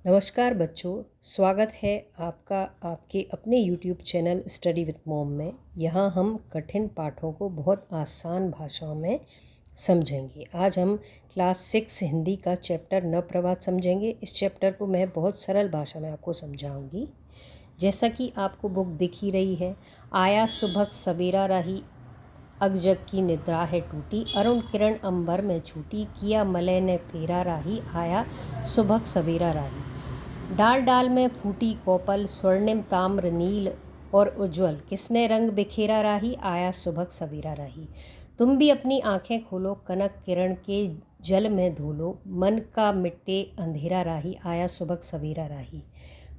नमस्कार बच्चों, स्वागत है आपका आपके अपने YouTube channel study with mom में। यहाँ हम कठिन पाठों को बहुत आसान भाषाओं में समझेंगे। आज हम क्लास 6 हिंदी का चैप्टर नव प्रभात समझेंगे। इस चैप्टर को मैं बहुत सरल भाषा में आपको समझाऊंगी। जैसा कि आपको बुक दिख ही रही है, आया सुबह सवेरा रही, अगजग की निद्रा है टूटी, अरुण किरण अंबर में छूटी, किया मलय ने फेरा राही, आया सुबह सवेरा राही। डाल डाल में फूटी कोपल, स्वर्णिम ताम्र नील और उज्ज्वल, किसने रंग बिखेरा राही, आया सुबह सवेरा राही। तुम भी अपनी आंखें खोलो, कनक किरण के जल में धोलो, मन का मिट्टे अंधेरा राही, आया सुबह सवेरा राही।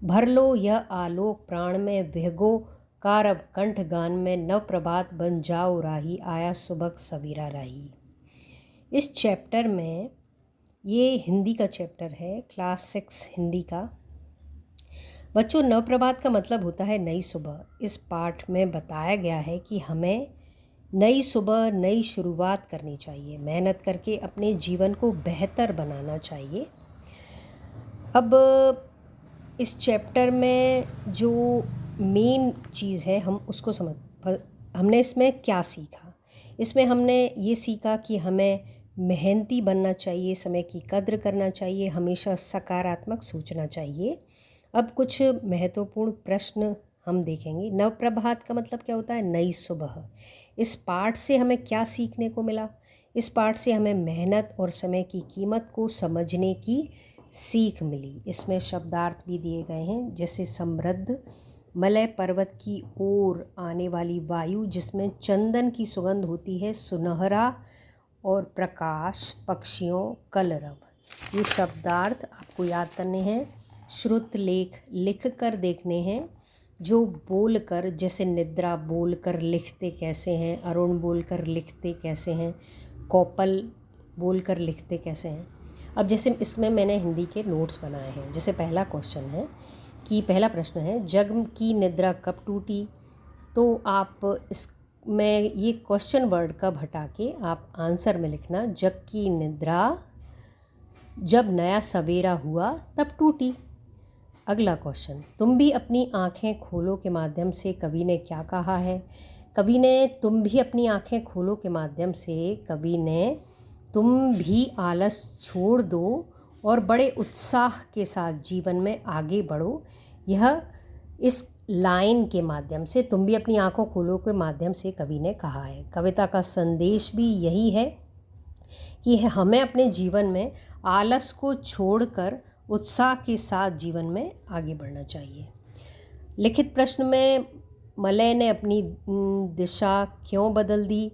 भर लो यह आलोक प्राण में, भिगो कारव कंठ गान में, नव प्रभात बन जाओ राही, आया सुबह सवेरा राही। इस चैप्टर में, ये हिंदी का चैप्टर है, क्लास 6 हिंदी का। बच्चों, नव प्रभात का मतलब होता है नई सुबह। इस पाठ में बताया गया है कि हमें नई सुबह, नई शुरुआत करनी चाहिए, मेहनत करके अपने जीवन को बेहतर बनाना चाहिए। अब इस चैप्टर में जो मेन चीज़ है, हम उसको हमने इसमें क्या सीखा। इसमें हमने ये सीखा कि हमें मेहनती बनना चाहिए, समय की कद्र करना चाहिए, हमेशा सकारात्मक सोचना चाहिए। अब कुछ महत्वपूर्ण प्रश्न हम देखेंगे। नव प्रभात का मतलब क्या होता है? नई सुबह। इस पाठ से हमें क्या सीखने को मिला? इस पाठ से हमें मेहनत और समय की कीमत को समझने की सीख मिली। इसमें शब्दार्थ भी दिए गए हैं, जैसे समृद्ध, मलय पर्वत की ओर आने वाली वायु जिसमें चंदन की सुगंध होती है, सुनहरा और प्रकाश, पक्षियों, कलरव। ये शब्दार्थ आपको याद करने हैं। श्रुत लेख लिख कर देखने हैं, जो बोलकर, जैसे निद्रा बोलकर लिखते कैसे हैं, अरुण बोलकर लिखते कैसे हैं, कोपल बोलकर लिखते कैसे हैं। अब जैसे इसमें मैंने हिंदी के नोट्स बनाए हैं। जैसे पहला क्वेश्चन है कि पहला प्रश्न है, जग की निद्रा कब टूटी। तो आप इसमें ये क्वेश्चन वर्ड कब हटा के आप आंसर में लिखना, जग की निद्रा जब नया सवेरा हुआ तब टूटी। अगला क्वेश्चन, तुम भी अपनी आंखें खोलो के माध्यम से कवि ने क्या कहा है। कवि ने तुम भी अपनी आंखें खोलो के माध्यम से कवि ने तुम भी आलस छोड़ दो और बड़े उत्साह के साथ जीवन में आगे बढ़ो। यह इस लाइन के माध्यम से, तुम भी अपनी आंखों खोलो के माध्यम से कवि ने कहा है। कविता का संदेश भी यही है कि हमें अपने जीवन में आलस को छोड़कर उत्साह के साथ जीवन में आगे बढ़ना चाहिए। लिखित प्रश्न में, मलय ने अपनी दिशा क्यों बदल दी।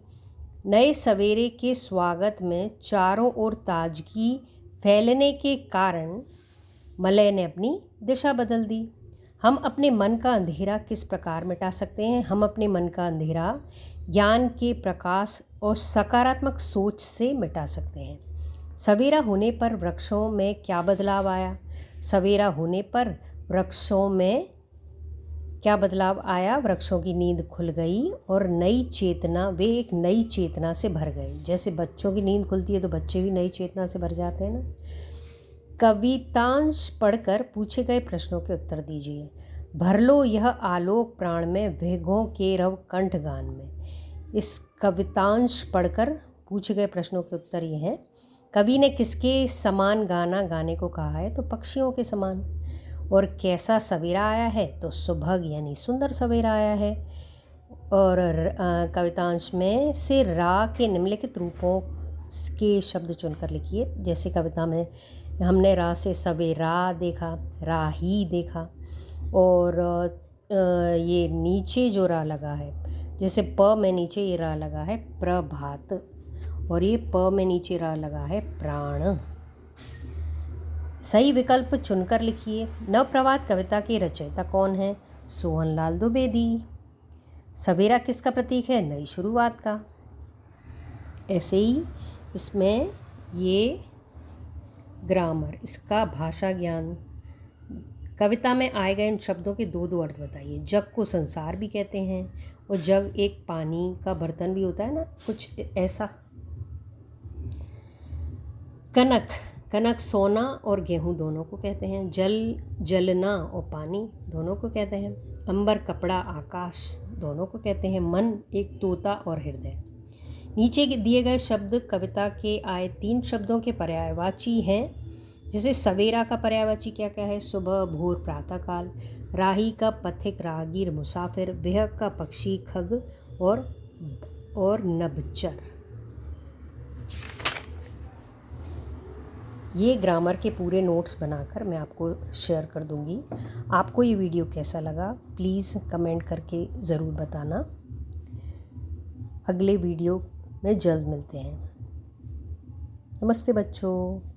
नए सवेरे के स्वागत में चारों ओर ताजगी फैलने के कारण मलय ने अपनी दिशा बदल दी। हम अपने मन का अंधेरा किस प्रकार मिटा सकते हैं। हम अपने मन का अंधेरा ज्ञान के प्रकाश और सकारात्मक सोच से मिटा सकते हैं। सवेरा होने पर वृक्षों में क्या बदलाव आया। सवेरा होने पर वृक्षों में क्या बदलाव आया। वृक्षों की नींद खुल गई और नई चेतना, वे एक नई चेतना से भर गए। जैसे बच्चों की नींद खुलती है तो बच्चे भी नई चेतना से भर जाते हैं ना। कवितांश पढ़कर पूछे गए प्रश्नों के उत्तर दीजिए। भर लो यह आलोक प्राण में, भिगो के रव कंठ गान में। इस कवितांश पढ़कर पूछे गए प्रश्नों के उत्तर ये हैं। कवि ने किसके समान गाना गाने को कहा है। तो पक्षियों के समान। और कैसा सवेरा आया है। तो सुबह यानी सुंदर सवेरा आया है। और कवितांश में से रा के निम्नलिखित रूपों के शब्द चुनकर लिखिए। जैसे कविता में हमने रा से सवेरा देखा, राही देखा, और ये नीचे जो रा लगा है, जैसे प में नीचे ये रा लगा है प्रभात, और ये प में नीचे रा लगा है प्राण। सही विकल्प चुनकर लिखिए। नव प्रभात कविता के रचयिता कौन है। सोहनलाल द्विवेदी। सवेरा किसका प्रतीक है। नई शुरुआत का। ऐसे ही इसमें ये ग्रामर, इसका भाषा ज्ञान। कविता में आए गए इन शब्दों के दो दो अर्थ बताइए। जग को संसार भी कहते हैं, और जग एक पानी का बर्तन भी होता है ना, कुछ ऐसा। कनक कनक सोना और गेहूँ दोनों को कहते हैं। जल जलना और पानी दोनों को कहते हैं। अंबर कपड़ा आकाश दोनों को कहते हैं। मन एक तोता और हृदय। नीचे दिए गए शब्द कविता के आए 3 शब्दों के पर्यायवाची हैं। जैसे सवेरा का पर्यायवाची क्या क्या है? सुबह, भोर, प्रातःकाल। राही का पथिक, राहगीर, मुसाफिर। विह का पक्षी, खग और नभचर। ये ग्रामर के पूरे नोट्स बनाकर मैं आपको शेयर कर दूंगी। आपको ये वीडियो कैसा लगा प्लीज़ कमेंट करके ज़रूर बताना। अगले वीडियो में जल्द मिलते हैं। नमस्ते बच्चों।